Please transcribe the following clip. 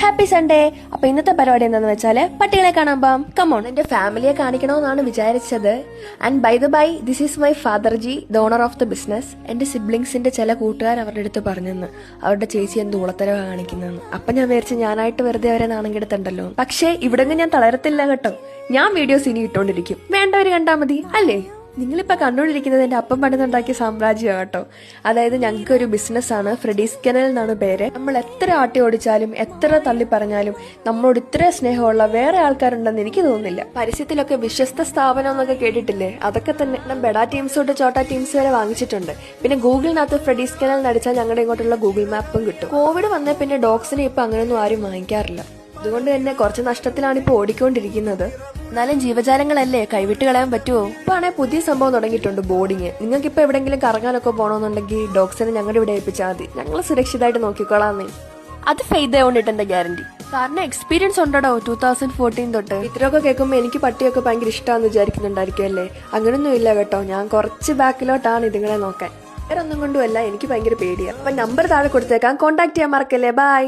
Happy Sunday. അപ്പൊ ഇന്നത്തെ പരിപാടി എന്താണെന്ന് വെച്ചാല് പട്ടികളെ കാണാൻ പോവാം. കമോൺ. എന്റെ ഫാമിലിയെ കാണിക്കണമെന്നാണ് വിചാരിച്ചത്. And by the by, this is my father ji, the owner of the business. എന്റെ സിബ്ലിങ്സിന്റെ ചില കൂട്ടുകാർ അവരുടെ അടുത്ത് പറഞ്ഞെന്ന് അവരുടെ ചേച്ചി എന്ത് ഉളത്തരവ കാണിക്കുന്നതെന്ന്. അപ്പൊ ഞാൻ വിചാരിച്ചു ഞാനായിട്ട് വെറുതെ അവരെ നാണം കെടുത്തണ്ടല്ലോ. പക്ഷേ ഇവിടെ ഞാൻ തളരത്തില്ല കേട്ടോ. ഞാൻ വീഡിയോസ് ഇനി ഇട്ടോണ്ടിരിക്കും. വേണ്ടവര് കണ്ടാ മതി അല്ലേ. നിങ്ങളിപ്പോ കണ്ടുകൊണ്ടിരിക്കുന്നത് എന്റെ അപ്പം പണിതുണ്ടാക്കിയ സാമ്രാജ്യമാണ് കേട്ടോ. അതായത് ഞങ്ങൾക്ക് ഒരു ബിസിനസ്സാണ്, ഫ്രെഡീസ് കെനൽ എന്നാണ് പേര്. നമ്മൾ എത്ര ആട്ടി ഓടിച്ചാലും എത്ര തള്ളി പറഞ്ഞാലും നമ്മളോട് ഇത്ര സ്നേഹമുള്ള വേറെ ആൾക്കാരുണ്ടെന്ന് എനിക്ക് തോന്നുന്നില്ല. പരസ്യത്തിലൊക്കെ വിശ്വസ്ത സ്ഥാപനം എന്നൊക്കെ കേട്ടിട്ടില്ലേ, അതൊക്കെ തന്നെ. ബെഡാ ടീംസ് തൊട്ട് ചോട്ടാ ടീംസ് വരെ വാങ്ങിച്ചിട്ടുണ്ട്. പിന്നെ ഗൂഗിളിനകത്ത് ഫ്രെഡീസ് കെനൽ നടിച്ചാൽ ഞങ്ങളുടെ ഇങ്ങോട്ടുള്ള ഗൂഗിൾ മാപ്പും കിട്ടും. കോവിഡ് വന്നേ പിന്നെ ഡോഗ്സിനെ ഇപ്പൊ അങ്ങനെയൊന്നും ആരും വാങ്ങിക്കാറില്ല. അതുകൊണ്ട് തന്നെ കുറച്ച് നഷ്ടത്തിലാണ് ഇപ്പൊ ഓടിക്കൊണ്ടിരിക്കുന്നത്. എന്നാലും ജീവജാലങ്ങളല്ലേ, കൈവിട്ട് കളയാൻ പറ്റുമോ? ഇപ്പൊ ആണെങ്കിൽ പുതിയ സംഭവം തുടങ്ങിയിട്ടുണ്ട്, ബോർഡിങ്. നിങ്ങൾക്ക് ഇപ്പൊ എവിടെയെങ്കിലും കറങ്ങാനൊക്കെ പോകണമെന്നുണ്ടെങ്കിൽ ഡോഗ്സിനെ ഞങ്ങളുടെ ഇവിടെ ഏൽപ്പിച്ചാൽ മതി. ഞങ്ങൾ സുരക്ഷിതമായിട്ട് നോക്കിക്കോളാന്നേ. അത് ഫെയ്ത് കൊണ്ടിട്ട് എന്റെ ഗ്യാരണ്ടി. കാരണം എക്സ്പീരിയൻസ് ഉണ്ടോ 2014 തൊട്ട്. ഇത്രയൊക്കെ കേൾക്കുമ്പോൾ എനിക്ക് പട്ടിയൊക്കെ ഭയങ്കര ഇഷ്ടമാണെന്ന് വിചാരിക്കുന്നുണ്ടായിരിക്കും അല്ലേ? അങ്ങനൊന്നും ഇല്ല കേട്ടോ. ഞാൻ കുറച്ച് ബാക്കിലോട്ടാണ് ഇതുങ്ങളെ നോക്കാൻ. വേറെ ഒന്നും കൊണ്ടുമല്ല, എനിക്ക് ഭയങ്കര പേടിയാണ്. അപ്പൊ നമ്പർ താഴെ കൊടുത്തേക്കാം, കോൺടാക്ട് ചെയ്യാൻ മറക്കല്ലേ. ബൈ.